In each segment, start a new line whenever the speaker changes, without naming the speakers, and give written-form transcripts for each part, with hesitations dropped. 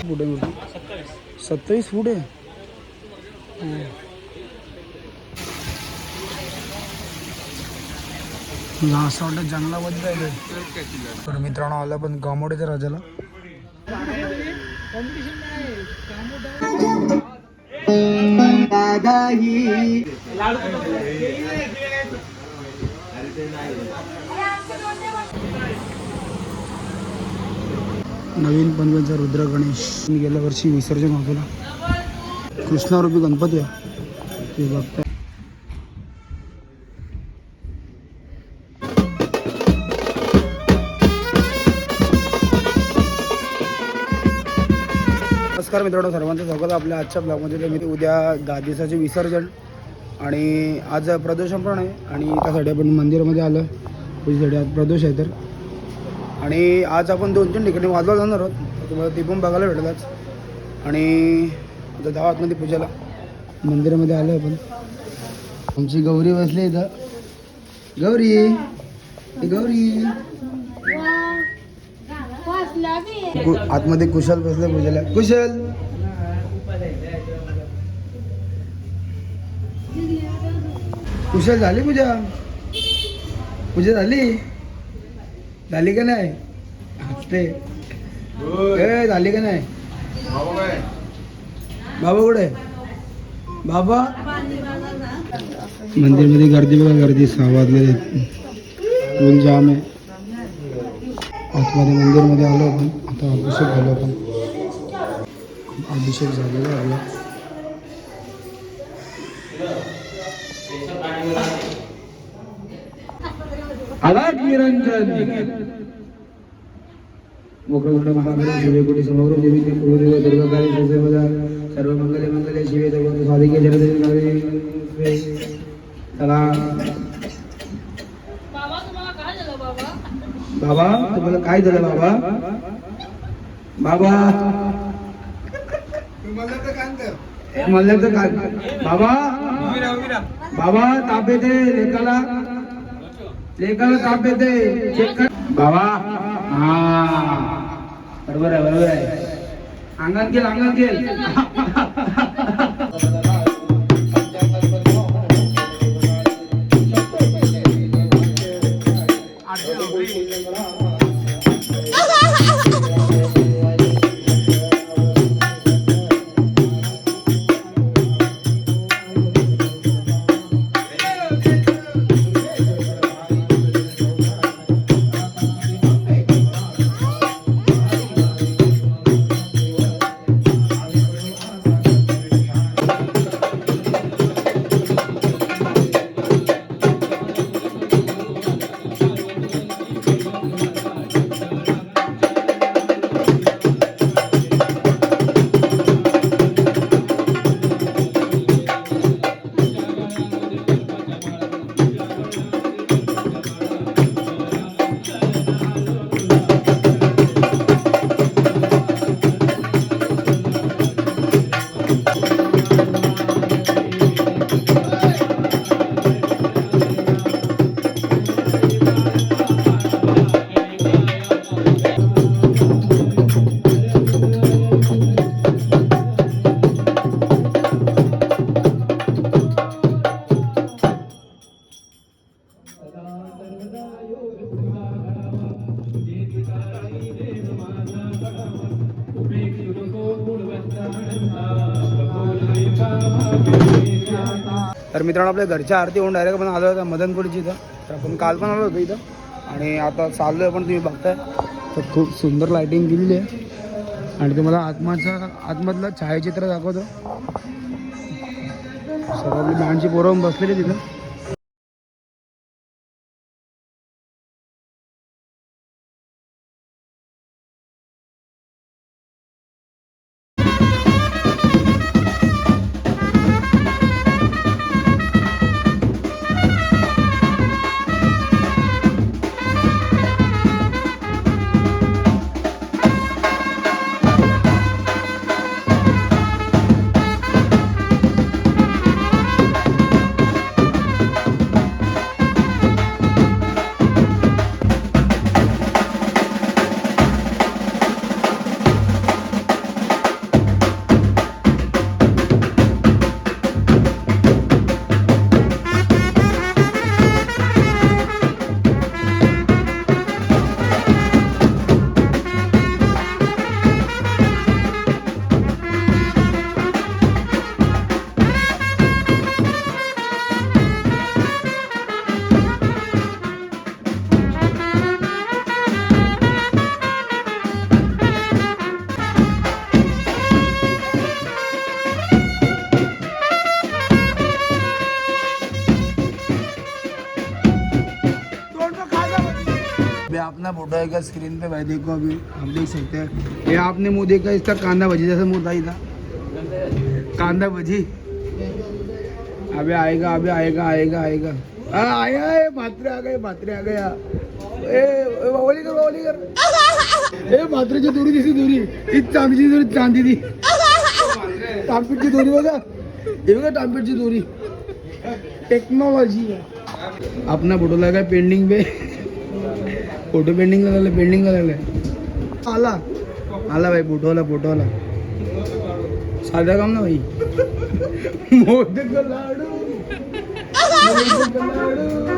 फूट आहे मूर्ती? 27 फूट आहे. असं वाटतं जंगलामध्ये जायचं. तर मित्रांनो आला पण गामोड्याच्या राजाला. नवीन पनवेलचा रुद्र गणेश गेल्या वर्षी विसर्जन होतं. कृष्णारूपी गणपती आहे ते बघताय. नमस्कार मित्रांनो, सर्वांचं स्वागत आपल्या आजच्या ब्लॉगमध्ये. मी उद्या 10 दिवसाचे विसर्जन आणि आज प्रदोषण पण आहे आणि त्यासाठी आपण मंदिरामध्ये आलं. पूजेसाठी आज प्रदोष आहे तर. आणि आज आपण 2-3 ठिकाणी वाजवा जाणार आहोत, तुम्हाला ते पण बघायला भेटेल आज. आणि आता जाऊ आतमध्ये पूजेला. मंदिरामध्ये आलो आपण. आमची गौरी बसली इथं. गौरी गौरी आतमध्ये कुशल बसले पूजेला. कुशल कुशल झाली पूजा? पूजा झाली? झाली का नाही? हसते झाली का नाही? बाबा कुठे? बाबा मंदिरमध्ये गर्दी बघा, गर्दी 6 वाजले. फुल जाम आहे. आतमध्ये मंदिरमध्ये आलो आपण. आता अभिषेक झालो आपण. अभिषेक झालेला आपला. आला निरंजन मोकळं महादेव शिवे कोटी समग्र देवी कुलदेव दुर्गाकाली सर्व मंगले मंगले शिवे सर्व साधिके जगदे. चला बाबा, तुम्हाला काय झालं बाबा? बाबा मल्ल्याचं काय बाबा? बाबा ताप येते लेकाला, लेकाला ताप येते. चेक कर बाबा. हा बरोबर आहे, बरोबर आहे. अंगात गेल, अंगात गेल. तर मित्रांनो आपल्या घरच्या आरती होऊन डायरेक्ट आपण आलो होता मदनपुरीची इथं. तर आपण काल पण आलो होतो इथं आणि आता चाललो आहे. पण तुम्ही बघताय तर खूप सुंदर लायटिंग केलेली आहे. आणि तुम्हाला आतमधलं छायाचित्र दाखवतो. सर्व आपली बँडची पोरं बसलेली तिथं. अपना फोटो आएगा स्क्रीन पे भाई, देखो अभी आप देख सकते हैं। ये आपने मुंह देखा इसका, कांदा भजी जैसा मुंह था ही था, कांदा भजी। अबे आएगा, अबे आएगा आएगा आएगा। आया है, भात्रे आ गए, भात्रे आ गया। बावली कर, बावली कर। ए भात्रेची दोरी दिसली, दोरी ही चांदीची दोरी, चांदी ती टांपीटची दोरी बघा, हे बघा टांपीटची दोरी, टेक्नॉलॉजी आहे। अपना फोटो लगा पेंडिंग पे, फोटो पेंडिंग लागला, पेंडिंग लागलाय। आला आला भाई, फोटोला फोटोला साधा काम ना भाई। मोदक लाडू, मोदक लाडू।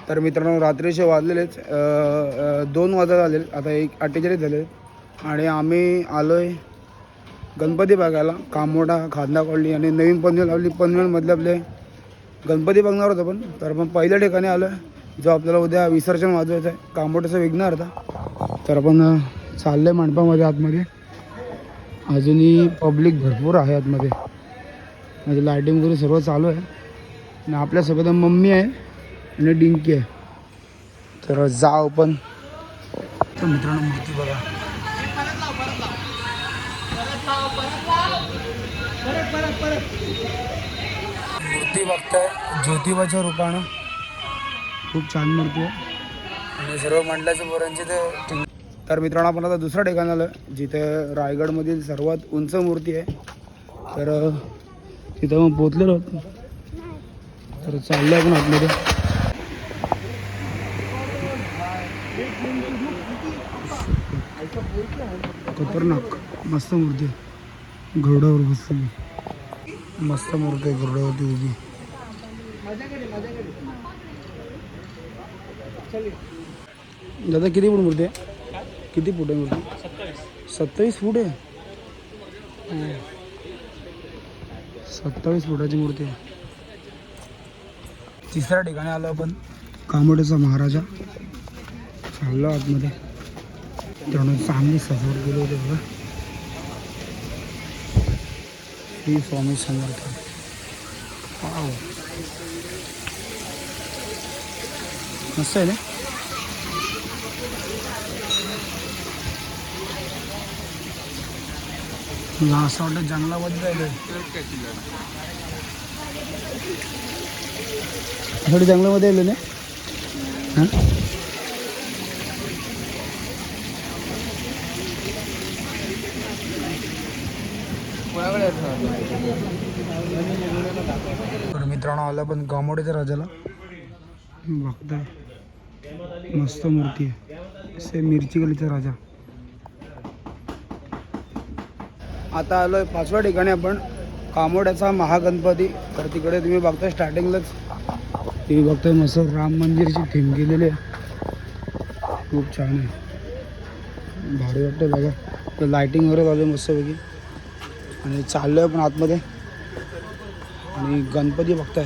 तर मित्रांनो रात्रीचे वाजलेलेच 2 वाजत आले, आता 1:48 झाले आणि आम्ही आलो आहे गणपती बघायला। कामोडा खांदा कॉलनी आणि नवीन पनवेल लावली, पनवेलमधले आपले गणपती बघणार होतं पण, तर आपण पहिल्या ठिकाणी आलो आहे जो आपल्याला उद्या विसर्जन वाजवायचं आहे, कामोड्याचा विघ्नहर्ता। तर आपण चाललं आहे मंडपामध्ये आतमध्ये, अजूनही पब्लिक भरपूर आहे आतमध्ये, म्हणजे लायटिंग वगैरे सर्व चालू आहे आणि आपल्यासोबत मम्मी आहे आणि डिंकी आहे। तर जाऊ पण। तर मित्रांनो मूर्ती बघा, मूर्ती बघताय ज्योतिबाच्या रूपानं, खूप छान मूर्ती आहे आणि सर्व मंडळाच्या पोरांची ते। तर मित्रांनो आपण आता दुसऱ्या ठिकाणी आलं जिथे रायगडमधील सर्वात उंच मूर्ती आहे, तर तिथं मग पोचलेलो होतो। तर चाललं आपण आतमध्ये। खतरनाक मस्त मूर्ती आहे, घोड्यावर बसली, मस्त मूर्ती आहे घोड्यावरती उभी। दादा किती फूट मूर्ती आहे, किती फूट आहे मूर्ती? 27 फूट आहे, 27 फुटाची मूर्ती आहे। तिसऱ्या ठिकाणी आलो आपण, कामोड्याचा महाराजा। चाललो आतमध्ये, त्यानं चांगली सजावट केली होती बघा। श्री स्वामी समर्थ, वाव मस्त आहे ना। मला असं वाटतं जंगलामध्ये जायला, थोडी जंगलामध्ये आलो ना। हां तर मित्रांनो आला पण कामोड्याच्या राजाला बघताय, मस्त मूर्ती आहे, सेम मिरची गलीचा राजा। आता आलोय 5व्या ठिकाणी आपण, कामोड्याचा महागणपती। तर तिकडे तुम्ही बघताय स्टार्टिंगलाच, तुम्ही बघताय मस्त राम मंदिरची थीम केलेली आहे, खूप छान आहे, भारी वाटतं बघा। तर लायटिंग वगैरे चालू आहे मस्तपैकी आणि चाललो आहे पण आतमध्ये आणि गणपती बघताय।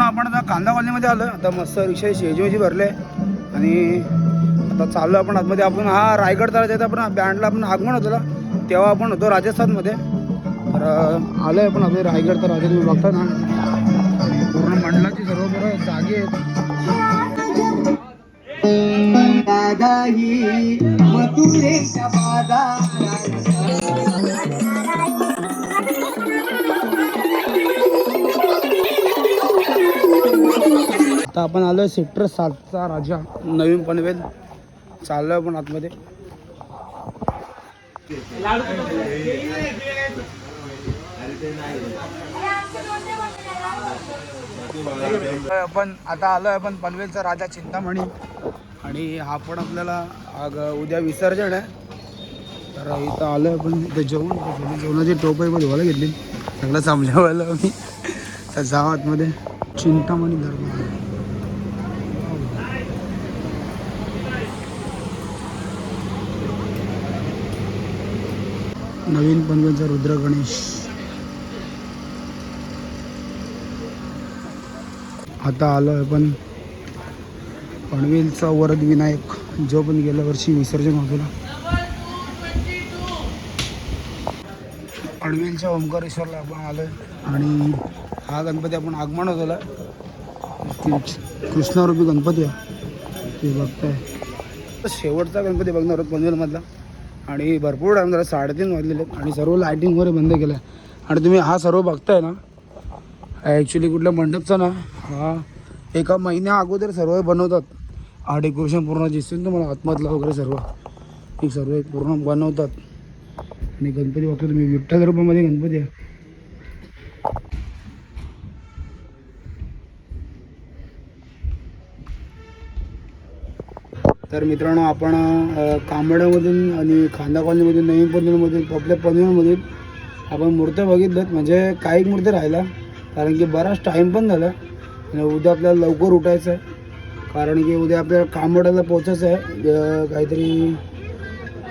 आपण आता कांदा कॉलनीमध्ये आलो, आता मस्त रिक्षा शेजूची भरले आणि आता चाललो आपण आतमध्ये। आपण हा रायगड तळाचा आपण बँडला आपण आगमन होतो तेव्हा आपण होतो राजस्थानमध्ये, तर आलो आहे आपण आता रायगड तळाचा। तुम्ही बघता ना पूर्ण मंडळाची सर्व बरं जागे आहेत। आपण आलोय सेक्टर 7चा राजा नवीन पनवेल. चाललोय आपण आतमध्ये. आपण आता आलोय आपण पनवेलचा राजा चिंतामणी. आणि हा पण आपल्याला उद्या विसर्जन आहे. तर इथं आलोय आपण. इथं जेवणाची टोप आहे धुवायला घेतली. सगळं समजावलं मी. तर जाऊ आतमध्ये. चिंतामणी दरबार. नवीन पनवेलचा रुद्र गणेश. आता आलो आहे पण पनवेलचा वरद विनायक जो पण गेल्या वर्षी विसर्जन होतो ना. पनवेलच्या ओंकारेश्वरला आपण आलो आहे. आणि हा गणपती आपण आगमन होतोला कृष्णारूपी गणपती आहे ते बघताय. शेवटचा गणपती बघणार आहोत पनवेलमधला. आणि भरपूर टाईम झाला 3:30 वाजलेले आहेत. आणि सर्व लायटिंग वगैरे बंद केलं आहे. आणि तुम्ही हा सर्व बघताय ना ॲक्च्युली कुठल्या मंडपचा ना हा एका महिन्या अगोदर सर्व बनवतात. हा डेकोरेशन पूर्ण दिसतील तुम्हाला आतमधला वगैरे सर्व एक सर्व एक पूर्ण बनवतात. आणि गणपती बघतो तुम्ही 20 रुपयामध्ये गणपती आहे. तर मित्रांनो आपण कांबड्यामधून आणि खांदा कॉलनीमधून नवीन पनवेलमधून आपल्या पनवेलमधून आपण मूर्त्या बघितल्यात. म्हणजे काही मूर्त्या राहिल्या कारण की बराच टाईम पण झाला. आणि उद्या आपल्याला लवकर उठायचं आहे कारण की उद्या आपल्याला कांबड्याला पोचायचं आहे. काहीतरी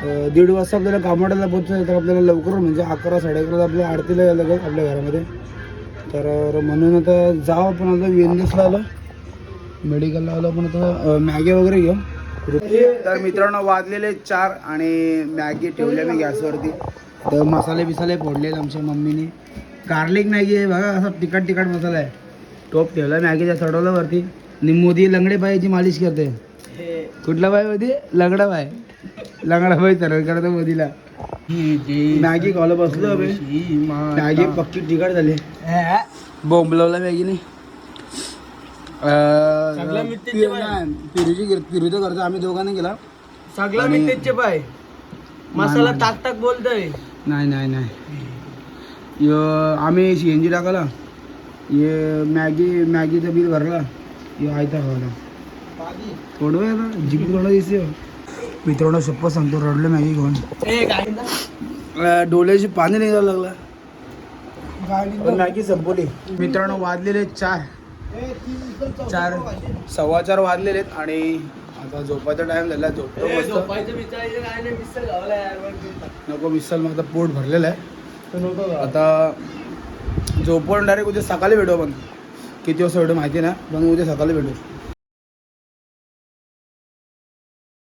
1:30 वाजता आपल्याला कांबड्याला पोचायचं आहे. तर आपल्याला लवकर म्हणजे 11 साडे11 आपल्या आरतीला यायला लागेल आपल्या घरामध्ये. तर म्हणून आता जाऊ आपण. आता VNS आलो मेडिकलला आलो आपण. आता मॅगी वगैरे घेऊ. तर मित्रांनो वाजलेले 4 आणि मॅगी ठेवल्या मी गॅसवरती. तर मसाले बिसाले फोडलेत आमच्या मम्मीने. गार्लिक मॅगी आहे बघा. असा तिखट मसाला आहे. टोप ठेवला मॅगीच्या चढवला वरती. आणि मोदी लंगडे बाईची मालिश करते. कुठला बाई होती? लंगडा बाई सर्व करतो मोदीला. मॅगी खायला बसलो मॅगी पक्की तिखट झाली. बोंबलवला मॅगीने. पिरूचं करतो आम्ही दोघांनी केला.
सगळं मिठीचे पाय मसाला टाक बोलतोय.
नाही आम्ही CNG टाकला. ये मॅगीचं बिल भरला. ये आयता खावला थोडं आता जिंकू थोडं दिसते. मित्रांनो शप्पथ सांगतो रडलं मॅगी घेऊन. डोळ्याची पाणी निघायला लागला. मॅगी संपवली. मित्रांनो वाजलेले 4 4:15 वाजलेले आहेत. आणि आता झोपायचा टाइम झाला. झोपतो मस्त. नको मिसल मग आता पोट भरलेलं आहे. आता झोपवून डायरेक्ट उद्या सकाळी भेटू आपण. किती वाजता भेटू माहिती ना पण उद्या सकाळी भेटू.